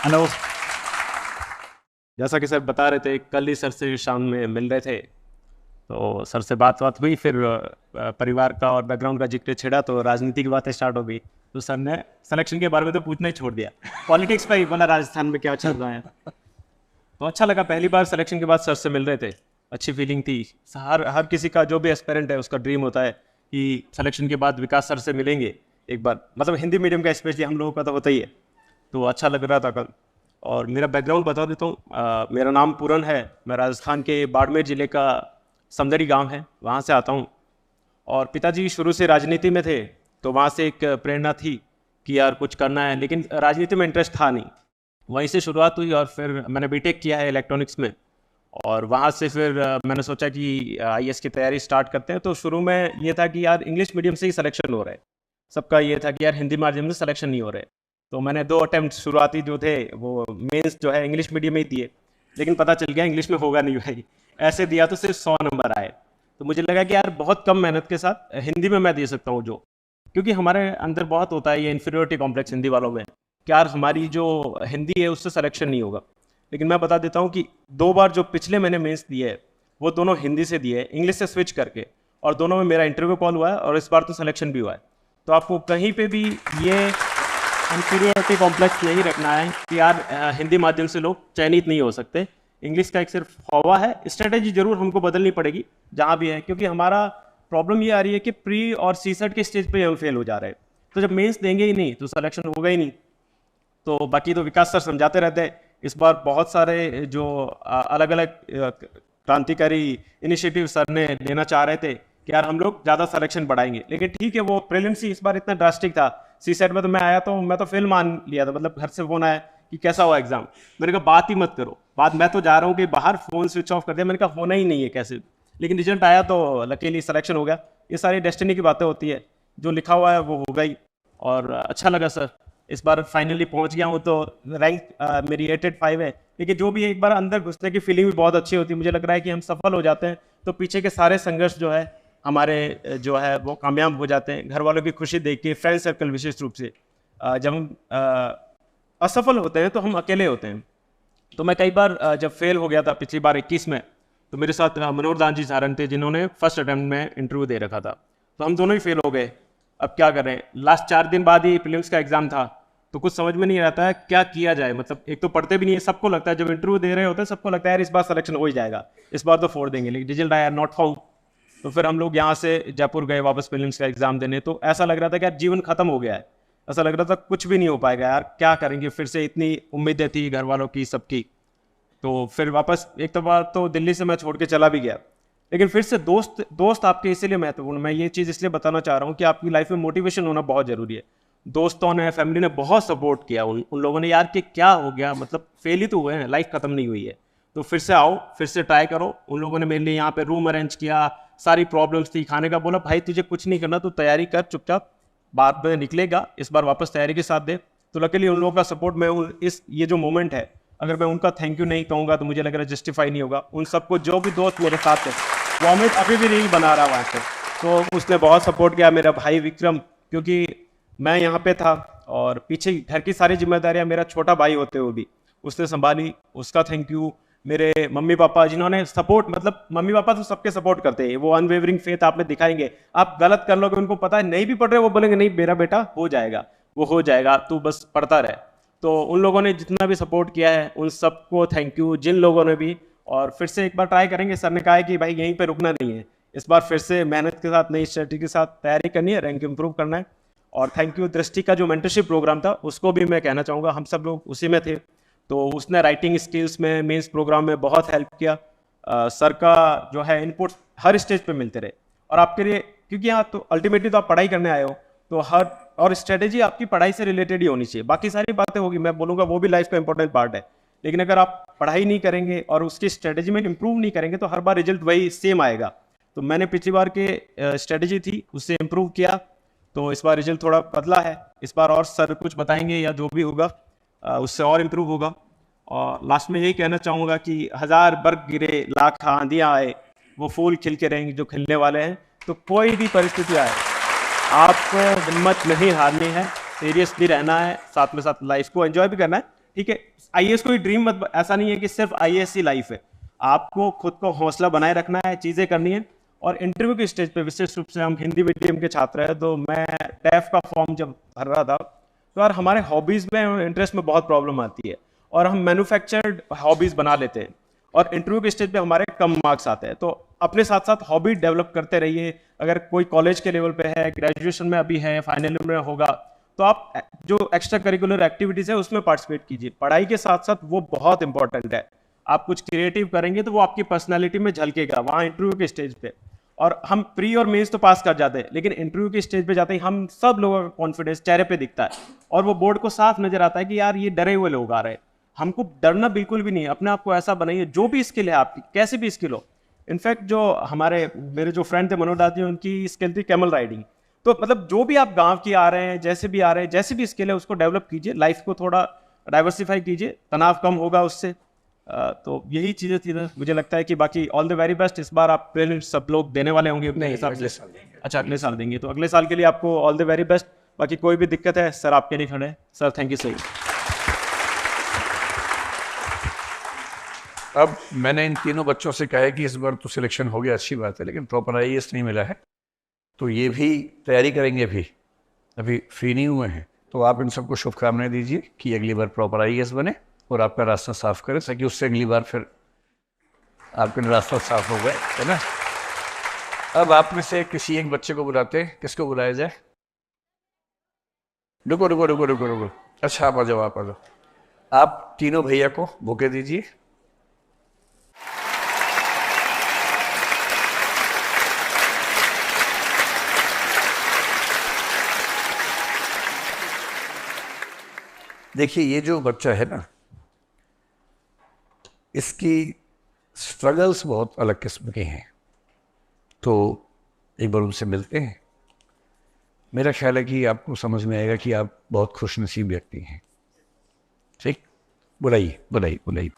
Hello. जैसा कि sir बता रहे थे, कल ही सर से शाम में मिल रहे थे, तो सर से बात हुई। फिर परिवार का और बैकग्राउंड का जिक्र छिड़ा तो राजनीति की बातें स्टार्ट हो गई। तो सर ने सिलेक्शन के बारे में तो पूछना ही छोड़ दिया, पॉलिटिक्स पे ही बोला राजस्थान में क्या चल रहा है। तो अच्छा लगा, पहली बार सिलेक्शन के बाद सर से मिल रहे थे, अच्छी फीलिंग थी। हर हर किसी का जो भी एस्पेरेंट है उसका ड्रीम होता है कि सिलेक्शन के बाद विकास सर से मिलेंगे एक बार, मतलब हिंदी मीडियम का स्पेशली हम लोगों का तो होता ही है। तो अच्छा लग रहा था कल। और मेरा बैकग्राउंड बता देता हूँ, मेरा नाम पूरन है। मैं राजस्थान के बाड़मेर ज़िले का समदरी गांव है, वहाँ से आता हूँ। और पिताजी शुरू से राजनीति में थे, तो वहाँ से एक प्रेरणा थी कि यार कुछ करना है, लेकिन राजनीति में इंटरेस्ट था नहीं। वहीं से शुरुआत हुई और फिर मैंने बीटेक किया है इलेक्ट्रॉनिक्स में। और वहाँ से फिर मैंने सोचा कि आईएएस की तैयारी स्टार्ट करते हैं। तो शुरू में ये था कि यार इंग्लिश मीडियम से ही सिलेक्शन हो रहा है, सबका ये था कि यार हिंदी माध्यम से सिलेक्शन नहीं हो रहे। तो मैंने 2 अटेम्प्ट शुरुआती जो थे वो मेंस जो है इंग्लिश मीडियम में ही दिए, लेकिन पता चल गया इंग्लिश में होगा नहीं भाई। ऐसे दिया तो सिर्फ 100 नंबर आए। तो मुझे लगा कि यार बहुत कम मेहनत के साथ हिंदी में मैं दे सकता हूँ जो, क्योंकि हमारे अंदर बहुत होता है ये इन्फीरियोरिटी कॉम्प्लेक्स हिंदी वालों में कि यार हमारी जो हिंदी है उससे सिलेक्शन नहीं होगा। लेकिन मैं बता देता हूँ कि 2 बार जो पिछले मैंने मेंस दिए है वो दोनों हिंदी से दिए, इंग्लिश से स्विच करके, और दोनों में मेरा इंटरव्यू कॉल हुआ है और इस बार तो सिलेक्शन भी हुआ है। तो आपको कहीं पे भी ये इन्फीरियोरिटी कॉम्प्लेक्स नहीं रखना है कि यार हिंदी माध्यम से लोग चयनित नहीं हो सकते। इंग्लिश का एक सिर्फ हवा है, स्ट्रेटेजी जरूर हमको बदलनी पड़ेगी जहाँ भी है, क्योंकि हमारा प्रॉब्लम ये आ रही है कि प्री और सीसेट के स्टेज पे हम फेल हो जा रहे हैं। तो जब मेंस देंगे ही नहीं तो सिलेक्शन होगा ही नहीं। तो बाकी तो विकास सर समझाते रहते हैं। इस बार बहुत सारे जो अलग अलग क्रांतिकारी इनिशिएटिव सर ने लेना चाह रहे थे कि यार हम लोग ज़्यादा सिलेक्शन बढ़ाएंगे, लेकिन ठीक है वो प्रीलिम्स ही इस बार इतना ड्रास्टिक था। सी सेट में तो मैं आया तो मैं तो फेल मान लिया था, मतलब घर से फोन आया कि कैसा हुआ एग्जाम। मैंने कहा बात ही मत करो, बात मैं तो जा रहा हूँ कि बाहर फोन स्विच ऑफ कर दिया। मैंने कहा होना ही नहीं है कैसे, लेकिन रिजल्ट आया तो लकीली सिलेक्शन हो गया। ये सारी डेस्टिनी की बातें होती है, जो लिखा हुआ है वो हो गई। और अच्छा लगा सर, इस बार फाइनली पहुंच गया हूँ। तो रैंक मेरी 885 है, लेकिन जो भी है एक बार अंदर घुसने की फीलिंग भी बहुत अच्छी होती है। मुझे लग रहा है कि हम सफल हो जाते हैं तो पीछे के सारे संघर्ष जो है हमारे जो है वो कामयाब हो जाते हैं। घर वालों की खुशी देख के, फ्रेंड सर्कल विशेष रूप से, जब हम असफल होते हैं तो हम अकेले होते हैं। तो मैं कई बार जब फेल हो गया था पिछली बार 21 में, तो मेरे साथ मनोहर दान जी सारंग थे जिन्होंने फर्स्ट अटेम्प्ट में इंटरव्यू दे रखा था। तो हम दोनों ही फेल हो गए। अब क्या करें, लास्ट 4 दिन बाद ही प्रीलिम्स का एग्जाम था, तो कुछ समझ में नहीं आता है क्या किया जाए। मतलब एक तो पढ़ते भी नहीं है, सबको लगता है जब इंटरव्यू दे रहे होते हैं सबको लगता है यार इस बार सिलेक्शन हो ही जाएगा, इस बार तो फोड़ देंगे, लेकिन रिजल्ट आया नॉट फाउंड। तो फिर हम लोग यहाँ से जयपुर गए वापस प्रीलिम्स का एग्जाम देने। तो ऐसा लग रहा था कि यार जीवन खत्म हो गया है, ऐसा लग रहा था कुछ भी नहीं हो पाएगा यार, क्या करेंगे फिर से, इतनी उम्मीदें थी घर वालों की सबकी। तो फिर वापस एक तो बार तो दिल्ली से मैं छोड़ के चला भी गया, लेकिन फिर से दोस्त दोस्त आपके इसीलिए महत्वपूर्ण, मैं ये चीज़ इसलिए बताना चाह रहा हूँ कि आपकी लाइफ में मोटिवेशन होना बहुत ज़रूरी है। दोस्तों ने, फैमिली ने बहुत सपोर्ट किया, उन लोगों ने यार कि क्या हो गया, मतलब फेल ही तो हुए हैं, लाइफ खत्म नहीं हुई है, तो फिर से आओ, फिर से ट्राई करो। उन लोगों ने मेरे लिए यहाँ पे रूम अरेंज किया, सारी प्रॉब्लम्स थी खाने का, बोला भाई तुझे कुछ नहीं करना, तू तैयारी कर चुपचाप, बाद में निकलेगा, इस बार वापस तैयारी के साथ दे। तो लकीली उन लोगों का सपोर्ट, मैं इस ये जो मोमेंट है, अगर मैं उनका थैंक यू नहीं कहूँगा तो मुझे लग रहा है जस्टिफाई नहीं होगा। उन सबको, जो भी दोस्त मेरे साथ थे, वो अमित अभी भी रील बना रहा वहाँ से, तो उसने बहुत सपोर्ट किया। मेरा भाई विक्रम, क्योंकि मैं यहाँ पे था और पीछे घर की सारी जिम्मेदारियां मेरा छोटा भाई होते हुए भी उसने संभाली, उसका थैंक यू। मेरे मम्मी पापा जिन्होंने सपोर्ट, मतलब मम्मी पापा तो सबके सपोर्ट करते हैं, वो अनवेवरिंग फेथ आप में दिखाएंगे। आप गलत कर लोगे, उनको पता है नहीं भी पढ़ रहे, वो बोलेंगे नहीं मेरा बेटा हो जाएगा, वो हो जाएगा, तू बस पढ़ता रहे। तो उन लोगों ने जितना भी सपोर्ट किया है उन सबको थैंक यू, जिन लोगों ने भी। और फिर से एक बार ट्राई करेंगे, सर ने कहा है कि भाई यहीं पे रुकना नहीं है, इस बार फिर से मेहनत के साथ, नई स्ट्रेटजी के साथ तैयारी करनी है, रैंक इंप्रूव करना है। और थैंक यू दृष्टि का जो मेंटरशिप प्रोग्राम था उसको भी मैं कहना चाहूँगा, हम सब लोग उसी में थे। तो उसने राइटिंग स्किल्स में, मेंस प्रोग्राम में बहुत हेल्प किया। सर का जो है इनपुट हर स्टेज पे मिलते रहे। और आपके लिए, क्योंकि यहाँ तो अल्टीमेटली तो आप पढ़ाई करने आए हो, तो हर और स्ट्रेटेजी आपकी पढ़ाई से रिलेटेड ही होनी चाहिए। बाकी सारी बातें होगी, मैं बोलूँगा वो भी लाइफ का इंपॉर्टेंट पार्ट है, लेकिन अगर आप पढ़ाई नहीं करेंगे और उसकी स्ट्रेटेजी में इंप्रूव नहीं करेंगे तो हर बार रिजल्ट वही सेम आएगा। तो मैंने पिछली बार के स्ट्रेटेजी थी उससे इंप्रूव किया, तो इस बार रिजल्ट थोड़ा बदला है। इस बार और सर कुछ बताएंगे या जो भी होगा उससे और इम्प्रूव होगा। और लास्ट में यही कहना चाहूँगा कि 1000 बर्फ गिरे, लाख आंधियाँ आए, वो फूल खिल के रहेंगे जो खिलने वाले हैं। तो कोई भी परिस्थिति आए, आपको हिम्मत नहीं हारनी है, सीरियसली रहना है, साथ में साथ लाइफ को एंजॉय भी करना है, ठीक है, आईएएस कोई ड्रीम मत, ऐसा नहीं है कि सिर्फ आईएएस ही लाइफ है, आपको खुद को हौसला बनाए रखना है, चीज़ें करनी है। और इंटरव्यू की स्टेज पे विशेष रूप से हम हिंदी मीडियम के छात्र हैं, तो मैं टैफ का फॉर्म जब भर रहा था तो यार हमारे हॉबीज़ में इंटरेस्ट में बहुत प्रॉब्लम आती है और हम मैन्युफैक्चर्ड हॉबीज़ बना लेते हैं और इंटरव्यू के स्टेज पे हमारे कम मार्क्स आते हैं। तो अपने साथ साथ हॉबी डेवलप करते रहिए। अगर कोई कॉलेज के लेवल पे है, ग्रेजुएशन में अभी है, फाइनल में होगा, तो आप जो एक्स्ट्रा करिकुलर एक्टिविटीज़ है उसमें पार्टिसिपेट कीजिए। पढ़ाई के साथ साथ वो बहुत इंपॉर्टेंट है। आप कुछ क्रिएटिव करेंगे तो वो आपकी पर्सनैलिटी में झलकेगा वहाँ इंटरव्यू के स्टेज पे। और हम प्री और मेंस तो पास कर जाते हैं, लेकिन इंटरव्यू के स्टेज पे जाते ही हम सब लोगों का कॉन्फिडेंस चेहरे पे दिखता है और वो बोर्ड को साफ नजर आता है कि यार ये डरे हुए लोग आ रहे हैं। हमको डरना बिल्कुल भी नहीं है, अपने आप को ऐसा बनाइए, जो भी स्किल है आपकी, कैसे भी स्किल हो। इनफैक्ट जो मेरे जो फ्रेंड थे मनोज दास जी, उनकी स्किल थी कैमल राइडिंग। तो मतलब जो भी आप गांव की आ रहे हैं, जैसे भी आ रहे हैं, जैसे भी स्किल है उसको डेवलप कीजिए, लाइफ को थोड़ा डाइवर्सिफाई कीजिए, तनाव कम होगा उससे। तो यही चीज़ें थी ना, मुझे लगता है कि बाकी ऑल द वेरी बेस्ट। इस बार आप प्रीलिम्स सब लोग देने वाले होंगे अपने हिसाब से। अच्छा, अगले साल देंगे, तो अगले साल के लिए आपको ऑल द वेरी बेस्ट। बाकी कोई भी दिक्कत है सर आपके लिए खड़े हैं। Sir thank you sir. अब मैंने इन तीनों बच्चों से कहा है कि इस बार तो सिलेक्शन हो गया, अच्छी बात है, लेकिन प्रॉपर आईएएस नहीं मिला है, तो ये भी तैयारी करेंगे, अभी फ्री नहीं हुए हैं। तो आप इन सबको शुभकामनाएं दीजिए कि अगली बार प्रॉपर आईएएस बने और आपका रास्ता साफ करें, ताकि उससे अगली बार फिर आपका रास्ता साफ हो गया, है ना। अब आप में से किसी एक बच्चे को बुलाते हैं, किसको बुलाया जाए? रुको रुको रुको रुको रुको, अच्छा आप आ जाओ, आप आ जाओ। आप तीनों भैया को बुके दीजिए। देखिए ये जो बच्चा है ना, इसकी स्ट्रगल्स बहुत अलग किस्म के हैं, तो एक बार उनसे मिलते हैं। मेरा ख्याल है कि आपको समझ में आएगा कि आप बहुत खुशनसीब व्यक्ति हैं। ठीक, बुलाइए बुलाइए बुलाइए।